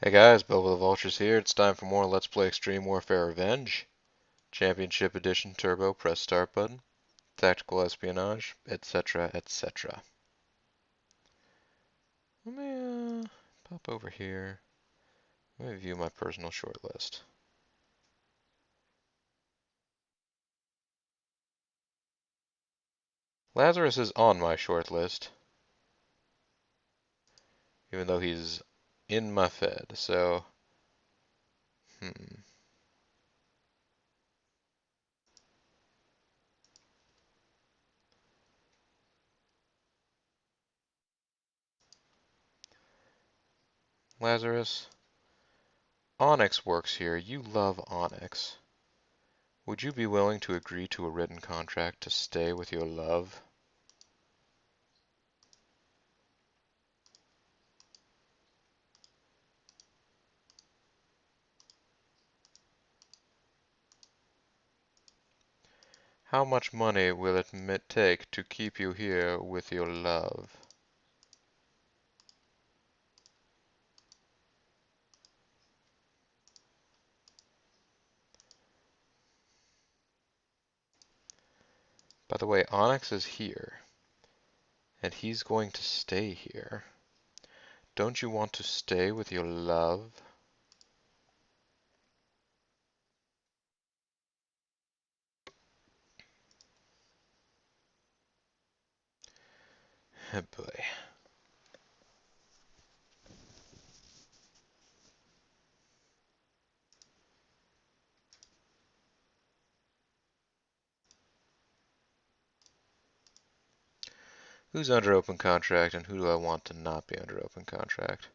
Hey guys, Bilbo the Vultures here. It's time for more Let's Play Extreme Warfare Revenge. Championship Edition Turbo, press start button. Tactical espionage, etc., etc. Let me pop over here. Let me view my personal shortlist. Lazarus is on my shortlist, even though he's in my Fed, so... Lazarus. Onyx works here. You love Onyx. Would you be willing to agree to a written contract to stay with your love? How much money will it take to keep you here with your love? By the way, Onyx is here, and he's going to stay here. Don't you want to stay with your love? Oh boy. Who's under open contract, and who do I want to not be under open contract?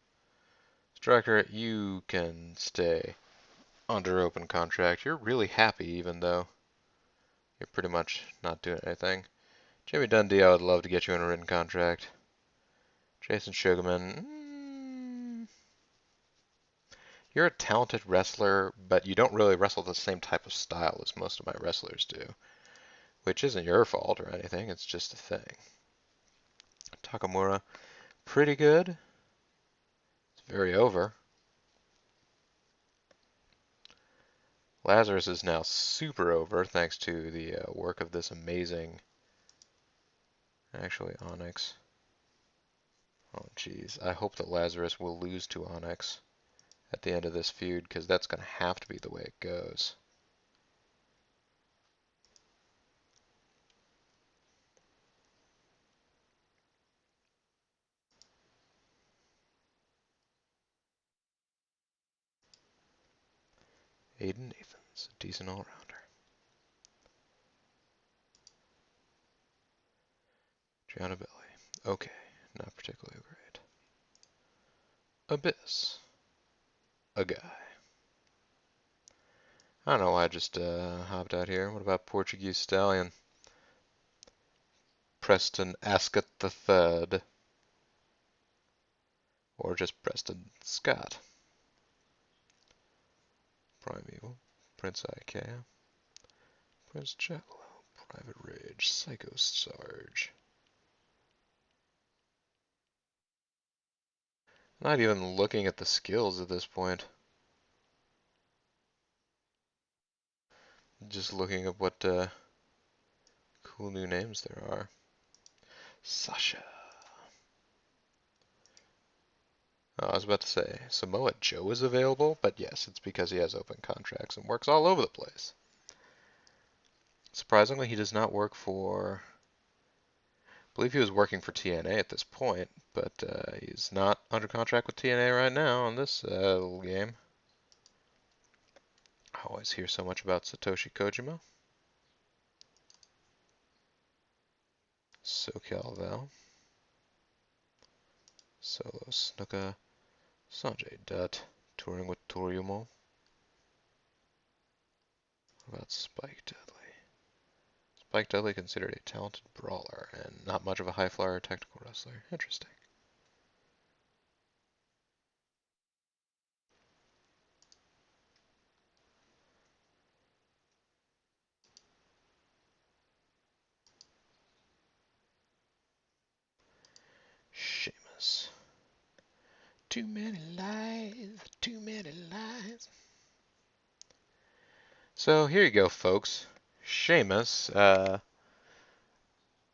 Striker, you can stay under open contract. You're really happy, even though you're pretty much not doing anything. Jamie Dundee, I would love to get you in a written contract. Jason Sugarman, you're a talented wrestler, but you don't really wrestle the same type of style as most of my wrestlers do, which isn't your fault or anything, it's just a thing. Takamura, pretty good. It's very over. Lazarus is now super over thanks to the work of this amazing, actually, Onyx. Oh, jeez. I hope that Lazarus will lose to Onyx at the end of this feud, because that's going to have to be the way it goes. Aiden Nathans, a decent all-rounder. Gianabelli, okay, not particularly great. Abyss, a guy. I don't know why I just hopped out here. What about Portuguese Stallion? Preston Ascot the Third. Or just Preston Scott. Primeval, Prince Ikea, Prince Jackalow, Private Rage, Psycho Sarge. Not even looking at the skills at this point. Just looking at what cool new names there are. Sasha. Oh, I was about to say, Samoa Joe is available, but yes, it's because he has open contracts and works all over the place. Surprisingly, he does not work for... I believe he was working for TNA at this point, but he's not under contract with TNA right now on this little game. I always hear so much about Satoshi Kojima. SoCal Val. Solo Snuka. Sanjay Dutt. Touring with Toriumo. What about Spike Dudley? Spike Dudley considered a talented brawler and not much of a high flyer or technical wrestler. Interesting. Sheamus. Too many lies, too many lies. So here you go, folks. Sheamus, I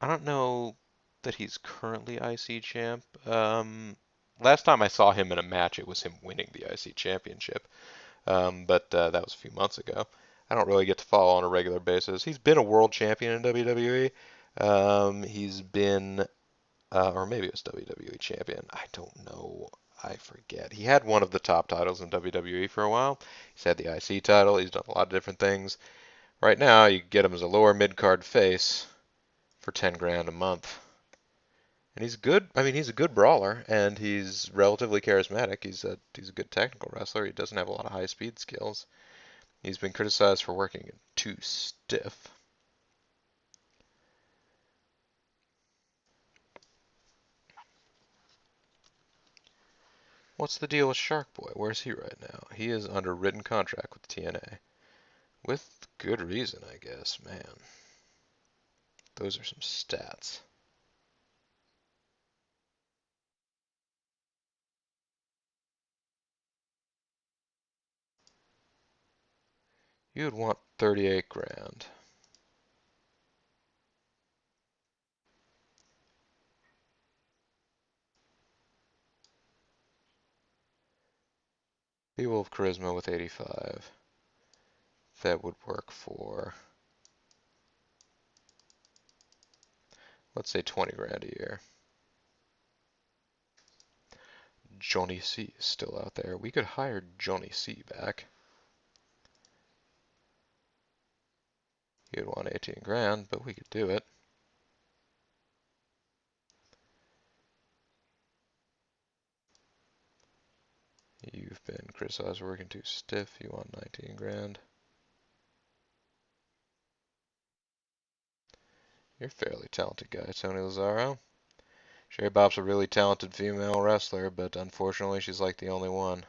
don't know that he's currently IC champ. Last time I saw him in a match, it was him winning the IC championship. But that was a few months ago. I don't really get to follow on a regular basis. He's been a world champion in WWE. He's been, or maybe it was WWE champion. I don't know. I forget. He had one of the top titles in WWE for a while. He's had the IC title. He's done a lot of different things. Right now, you get him as a lower mid-card face for 10 grand a month. And he's good. I mean, he's a good brawler, and he's relatively charismatic. He's a good technical wrestler. He doesn't have a lot of high speed skills. He's been criticized for working too stiff. What's the deal with Shark Boy? Where's he right now? He is under written contract with TNA. With good reason, I guess. Man, those are some stats. You would want 38 grand. People of Charisma with 85. That would work for, let's say, 20 grand a year. Johnny C is still out there. We could hire Johnny C back. You'd want 18 grand, but we could do it. You've been criticized for working too stiff. You want 19 grand. You're a fairly talented guy, Tony Lazzaro. Sherry Bob's a really talented female wrestler, but unfortunately she's like the only one.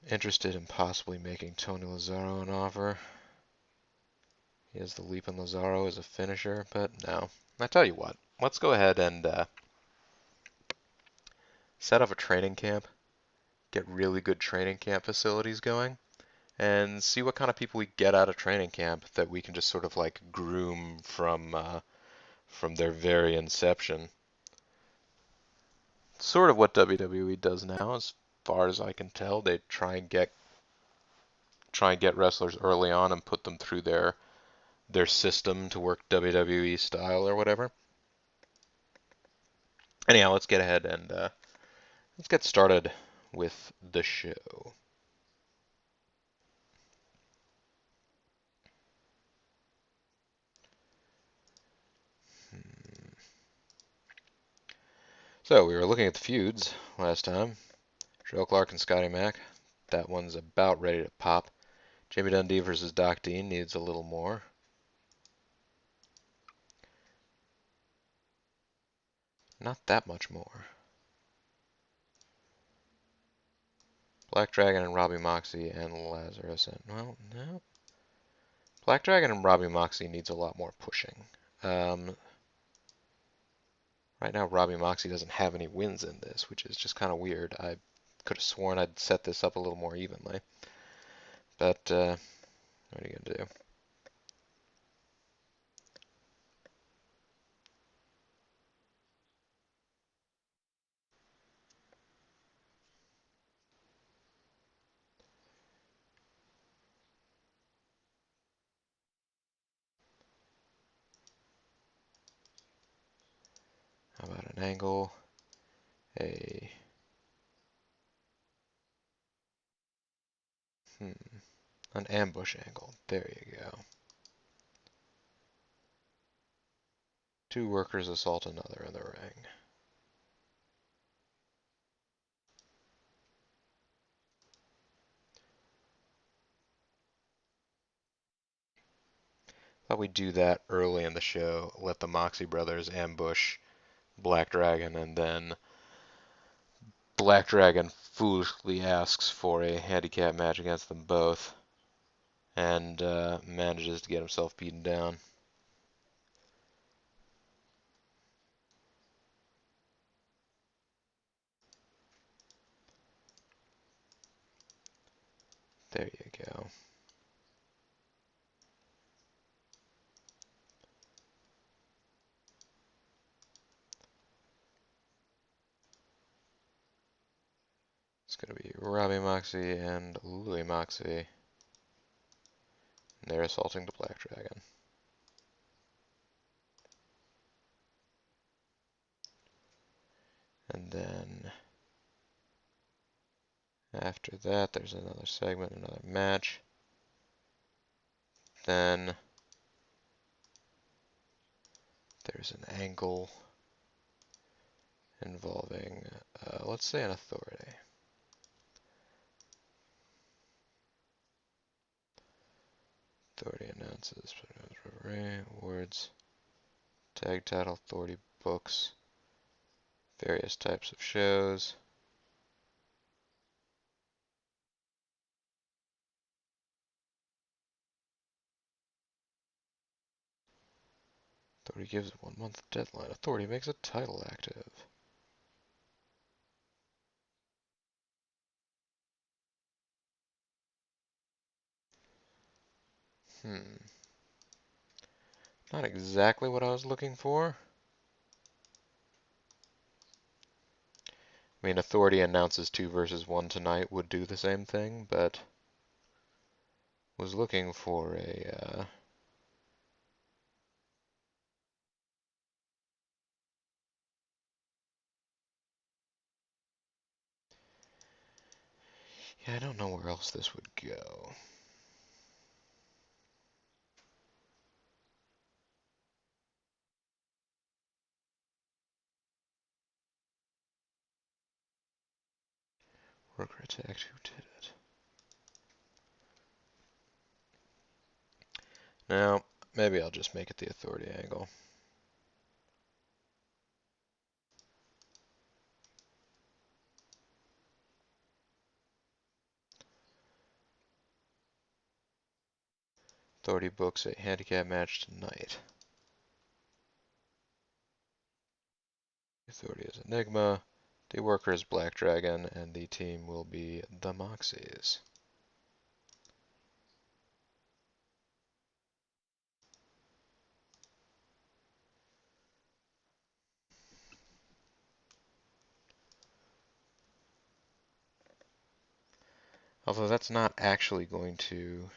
Interested in possibly making Tony Lazzaro an offer. He has the leap in Lazzaro as a finisher, but no. I tell you what, let's go ahead and set up a training camp, get really good training camp facilities going, and see what kind of people we get out of training camp that we can just sort of like groom from their very inception. Sort of what WWE does now, as far as I can tell. They try and get wrestlers early on and put them through their system to work WWE style or whatever. Anyhow, let's get ahead and let's get started with the show. So we were looking at the feuds last time. Joe Clark and Scotty Mack. That one's about ready to pop. Jamie Dundee versus Doc Dean needs a little more. Not that much more. Black Dragon and Robbie Moxley and Lazarus and, well, no. Black Dragon and Robbie Moxley needs a lot more pushing. Right now, Robbie Moxley doesn't have any wins in this, which is just kind of weird. I could have sworn I'd set this up a little more evenly. But, what are you going to do? How about an angle? An ambush angle. There you go. Two workers assault another in the ring. Thought we'd do that early in the show. Let the Moxie brothers ambush Black Dragon, and then Black Dragon foolishly asks for a handicap match against them both and manages to get himself beaten down. There you go. It's going to be Robbie Moxie and Louis Moxie. And they're assaulting the Black Dragon. And then after that, there's another segment, another match. Then there's an angle involving, let's say, an authority. Authority announces awards, tag title, authority books, various types of shows. Authority gives a 1-month deadline. Authority makes a title active. Not exactly what I was looking for. I mean, Authority announces 2 versus 1 tonight would do the same thing, but was looking for a yeah, I don't know where else this would go. Worker attacked. Who did it? Now, maybe I'll just make it the Authority angle. Authority books a handicap match tonight. Authority is Enigma. The worker is Black Dragon, and the team will be the Moxies. Although that's not actually going to...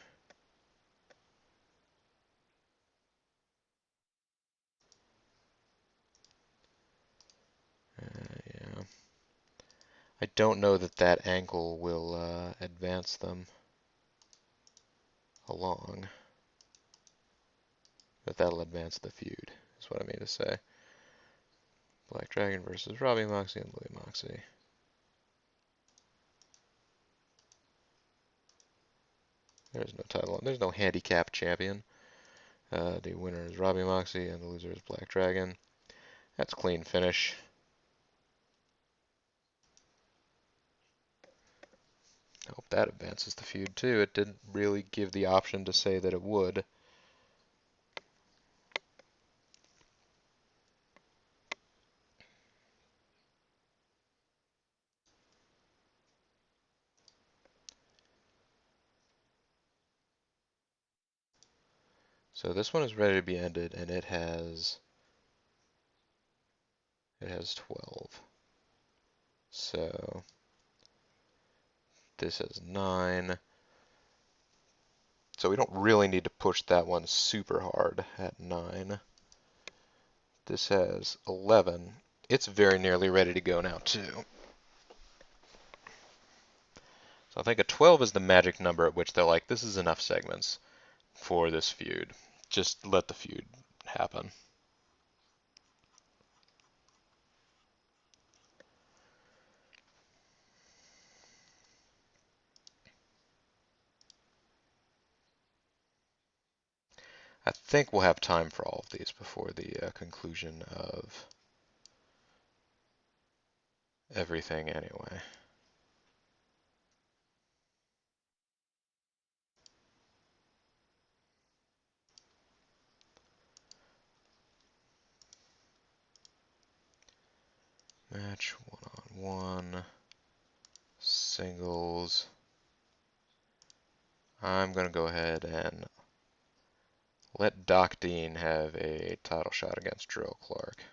yeah. I don't know that that angle will advance them along. But that'll advance the feud, is what I mean to say. Black Dragon versus Robbie Moxie and Louis Moxie. There's no title. There's no handicap champion. The winner is Robbie Moxie and the loser is Black Dragon. That's a clean finish. I hope that advances the feud too. It didn't really give the option to say that it would. So this one is ready to be ended, and it has 12. So this has 9. So we don't really need to push that one super hard at 9. This has 11. It's very nearly ready to go now too. So I think a 12 is the magic number at which they're like, this is enough segments for this feud. Just let the feud happen. I think we'll have time for all of these before the conclusion of everything anyway. Match one-on-one. Singles. I'm going to go ahead and let Doc Dean have a title shot against Jarrell Clark.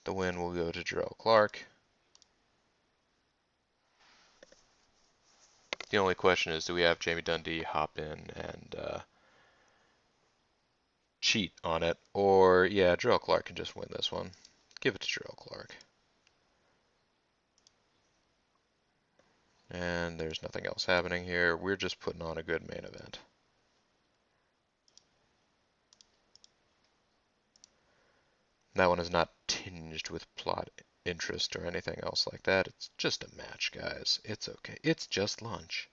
The win will go to Jarrell Clark. The only question is, do we have Jamie Dundee hop in and cheat on it? Or, yeah, Jarrell Clark can just win this one. Give it to Jarrell Clark. And there's nothing else happening here. We're just putting on a good main event. That one is not tinged with plot interest or anything else like that. It's just a match, guys. It's okay. It's just lunch.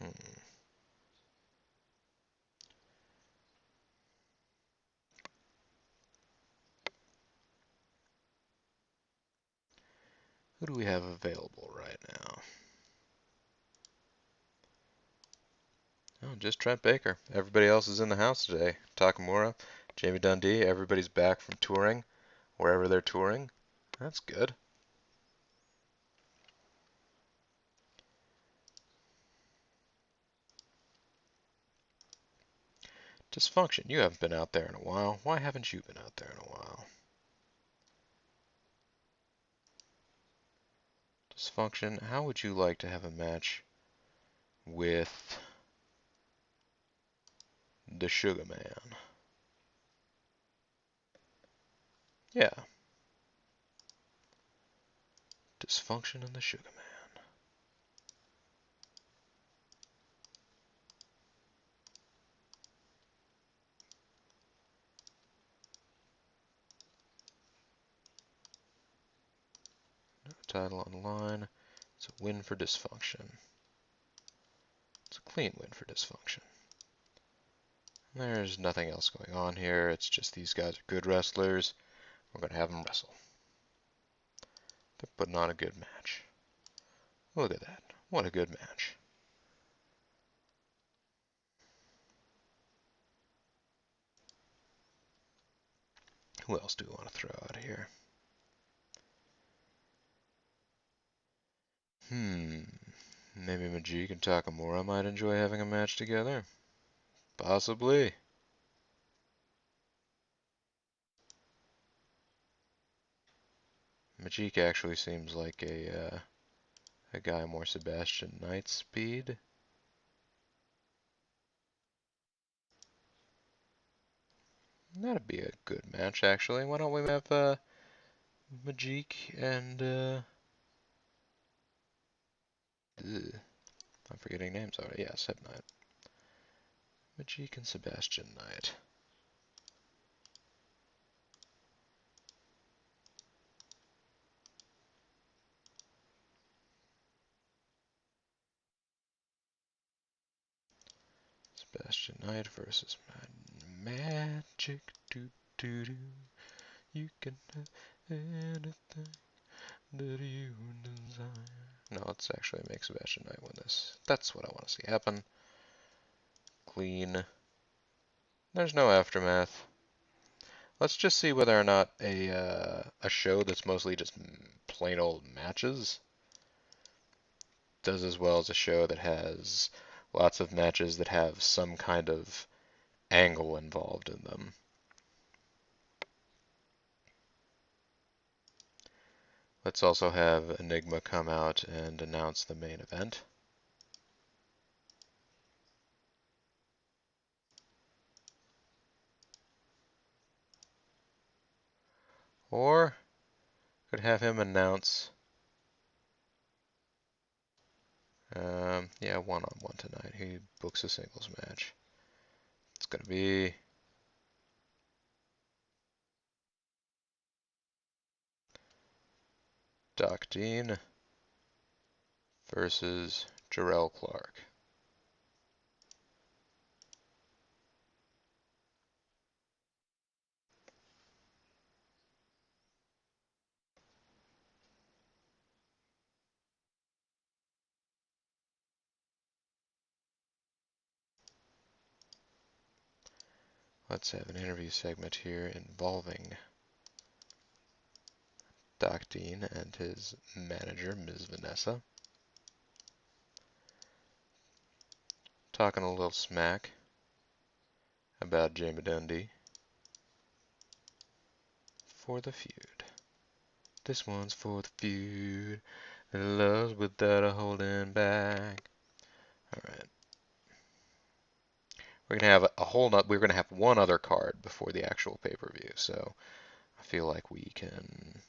Hmm. Who do we have available right now? Oh, just Trent Baker. Everybody else is in the house today. Takamura, Jamie Dundee, everybody's back from touring, wherever they're touring. That's good. Dysfunction, you haven't been out there in a while. Why haven't you been out there in a while? Dysfunction, how would you like to have a match with the Sugar Man? Yeah. Dysfunction and the Sugar Man. No title on the line. It's a win for Dysfunction. It's a clean win for Dysfunction. There's nothing else going on here. It's just these guys are good wrestlers. We're going to have them wrestle. They're putting on a good match. Look at that. What a good match. Who else do we want to throw out here? Maybe Majik and Takamura might enjoy having a match together. Possibly. Majik actually seems like a guy more Sebastian Knight speed. That'd be a good match, actually. Why don't we have Majik and I'm forgetting names already. Yeah, Seb Knight. Majik and Sebastian Knight. Sebastian Knight versus Magic. Do do do. You can have anything that you desire. No, let's actually make Sebastian Knight win this. That's what I want to see happen. Clean. There's no aftermath. Let's just see whether or not a show that's mostly just plain old matches does as well as a show that has lots of matches that have some kind of angle involved in them. Let's also have Enigma come out and announce the main event. Or could have him announce, yeah, one-on-one tonight. He books a singles match. It's going to be Doc Dean versus Jarrell Clark. Let's have an interview segment here involving Doc Dean and his manager, Ms. Vanessa, talking a little smack about Jamie Dundee for the feud. This one's for the feud. Loves without a holding back. All right. We're gonna have we're gonna have one other card before the actual pay-per-view, so I feel like we can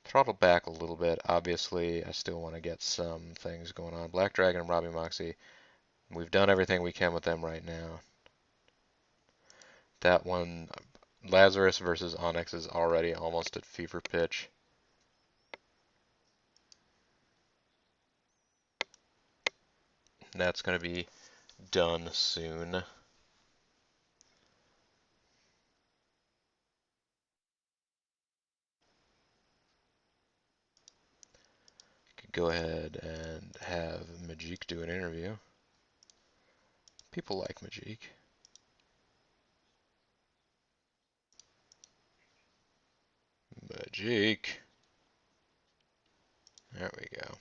throttle back a little bit. Obviously, I still want to get some things going on. Black Dragon and Robbie Moxie, we've done everything we can with them right now. That one, Lazarus versus Onyx, is already almost at fever pitch. That's going to be done soon. Could go ahead and have Majik do an interview. People like Majik. Majik. There we go.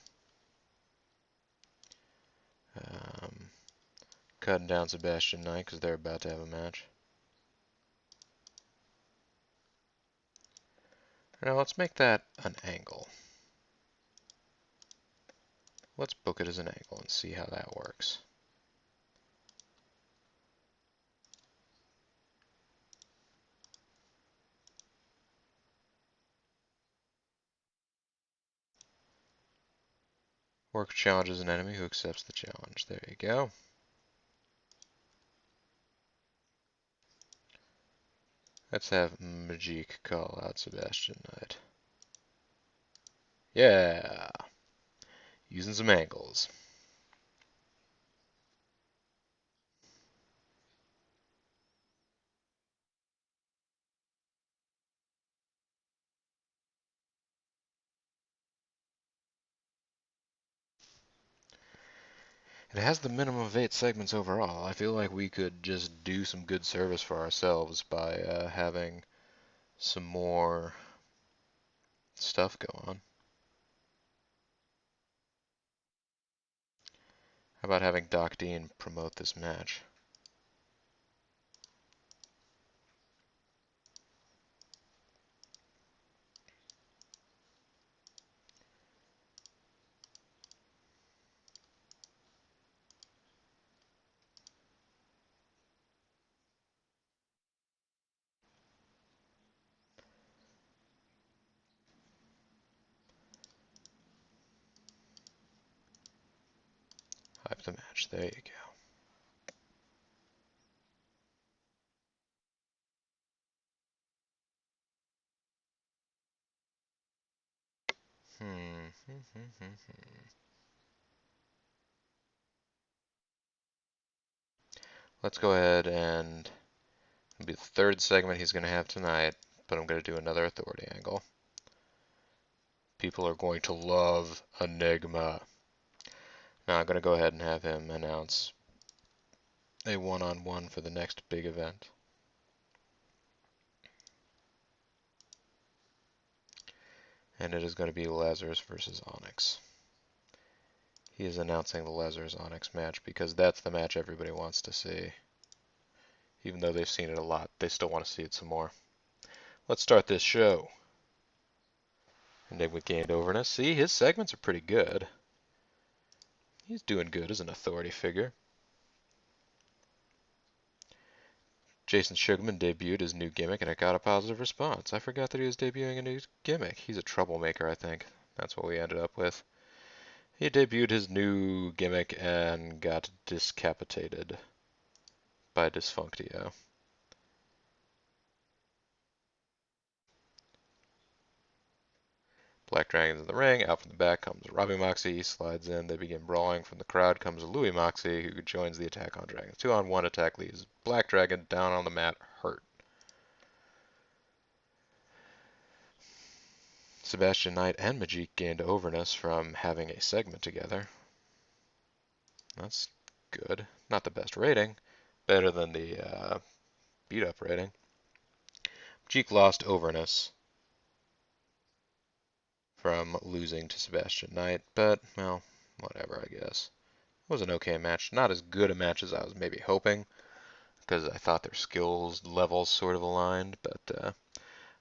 Cutting down Sebastian Knight because they're about to have a match. Now let's make that an angle. Let's book it as an angle and see how that works. Work challenges an enemy who accepts the challenge. There you go. Let's have Majik call out Sebastian Knight. Yeah! Using some angles. It has the minimum of 8 segments overall. I feel like we could just do some good service for ourselves by having some more stuff go on. How about having Doc Dean promote this match? Hype the match. There you go. Let's go ahead and it'll be the third segment he's going to have tonight, but I'm going to do another authority angle. People are going to love Enigma. Now I'm going to go ahead and have him announce a one-on-one for the next big event. And it is going to be Lazarus versus Onyx. He is announcing the Lazarus Onyx match because that's the match everybody wants to see. Even though they've seen it a lot, they still want to see it some more. Let's start this show. Enigma gained over us. See, his segments are pretty good. He's doing good as an authority figure. Jason Sugarman debuted his new gimmick and it got a positive response. I forgot that he was debuting a new gimmick. He's a troublemaker, I think. That's what we ended up with. He debuted his new gimmick and got discapitated by Dysfunctio. Black Dragon's in the ring. Out from the back comes Robbie Moxie. He slides in. They begin brawling. From the crowd comes Louis Moxie, who joins the attack on Dragons. 2-on-1 attack leaves Black Dragon down on the mat, hurt. Sebastian Knight and Majik gained overness from having a segment together. That's good. Not the best rating. Better than the beat-up rating. Jeek lost overness from losing to Sebastian Knight, but, well, whatever, I guess. It was an okay match. Not as good a match as I was maybe hoping, because I thought their skills levels sort of aligned, but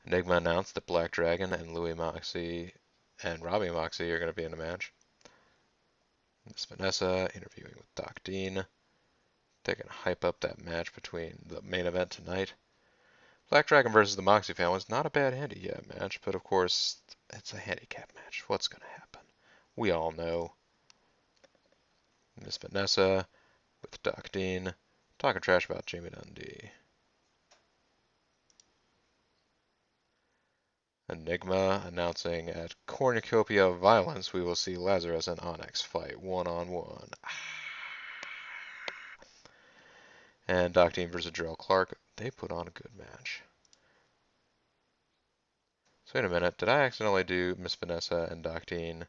Enigma announced that Black Dragon and Louis Moxie and Robbie Moxie are going to be in the match. Miss Vanessa interviewing with Doc Dean. They can hype up that match between the main event tonight. Black Dragon versus the Moxie family is not a bad handicap match, but of course, it's a handicap match. What's going to happen? We all know. Miss Vanessa with Doc Dean talking trash about Jamie Dundee. Enigma announcing at Cornucopia of Violence we will see Lazarus and Onyx fight one-on-one. And Doc Dean versus Gerald Clark, they put on a good match. So wait a minute, did I accidentally do Miss Vanessa and Doc Dean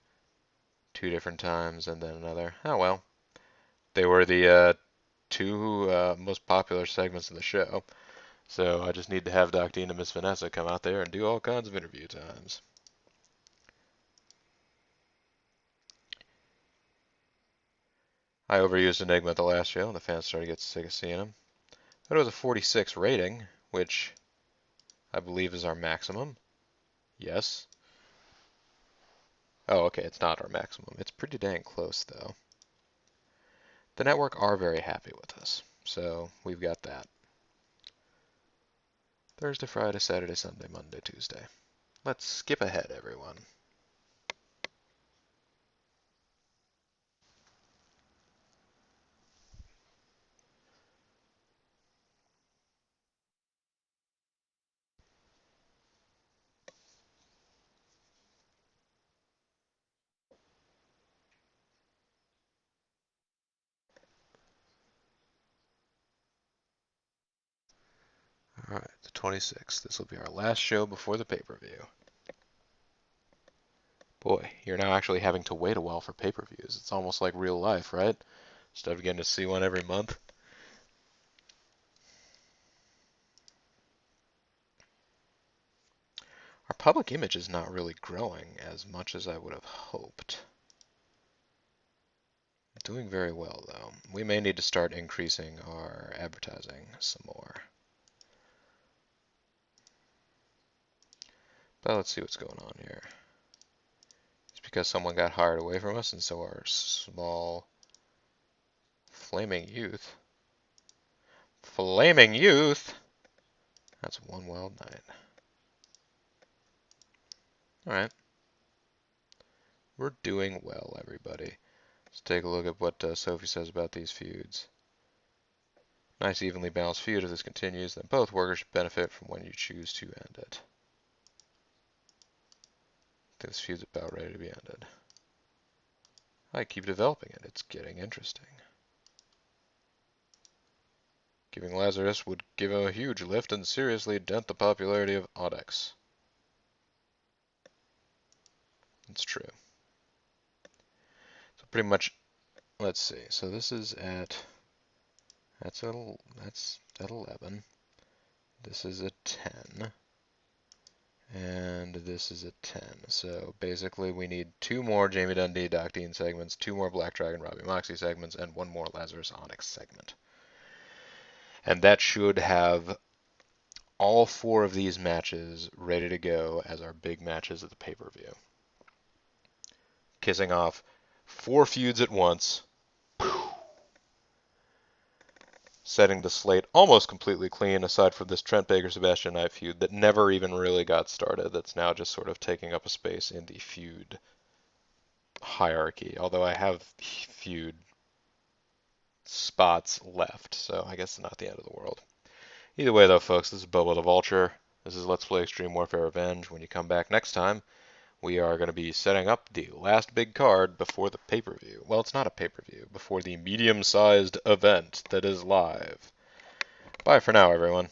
2 different times and then another? Oh well. They were the 2 most popular segments in the show. So I just need to have Doc Dean and Miss Vanessa come out there and do all kinds of interview times. I overused Enigma at the last show, and the fans started to get sick of seeing him. But it was a 46 rating, which I believe is our maximum. Yes. Oh, okay, it's not our maximum. It's pretty dang close, though. The network are very happy with us, so we've got that. Thursday, Friday, Saturday, Sunday, Monday, Tuesday. Let's skip ahead, everyone. All right, the 26th. This will be our last show before the pay-per-view. Boy, you're now actually having to wait a while for pay-per-views. It's almost like real life, right? Instead of getting to see one every month. Our public image is not really growing as much as I would have hoped. Doing very well, though. We may need to start increasing our advertising some more. But let's see what's going on here. It's because someone got hired away from us, and so our small flaming youth. Flaming youth! That's one wild night. Alright. We're doing well, everybody. Let's take a look at what Sophie says about these feuds. Nice evenly balanced feud. If this continues, then both workers should benefit from when you choose to end it. This feud's about ready to be ended. I keep developing it. It's getting interesting. Giving Lazarus would give him a huge lift and seriously dent the popularity of Onyx. It's true. So pretty much, let's see. So this is that's at 11. This is at 10. And this is at 10. So basically we need 2 more Jamie Dundee, Doc Dean segments, 2 more Black Dragon, Robbie Moxie segments, and 1 more Lazarus Onyx segment. And that should have all 4 of these matches ready to go as our big matches at the pay-per-view. Kissing off 4 feuds at once. Setting the slate almost completely clean, aside from this Trent Baker-Sebastian Knight feud that never even really got started. That's now just sort of taking up a space in the feud hierarchy. Although I have feud spots left, so I guess it's not the end of the world. Either way, though, folks, this is Bobo the Vulture. This is Let's Play Extreme Warfare Revenge. When you come back next time, we are going to be setting up the last big card before the pay-per-view. Well, it's not a pay-per-view. Before the medium-sized event that is live. Bye for now, everyone.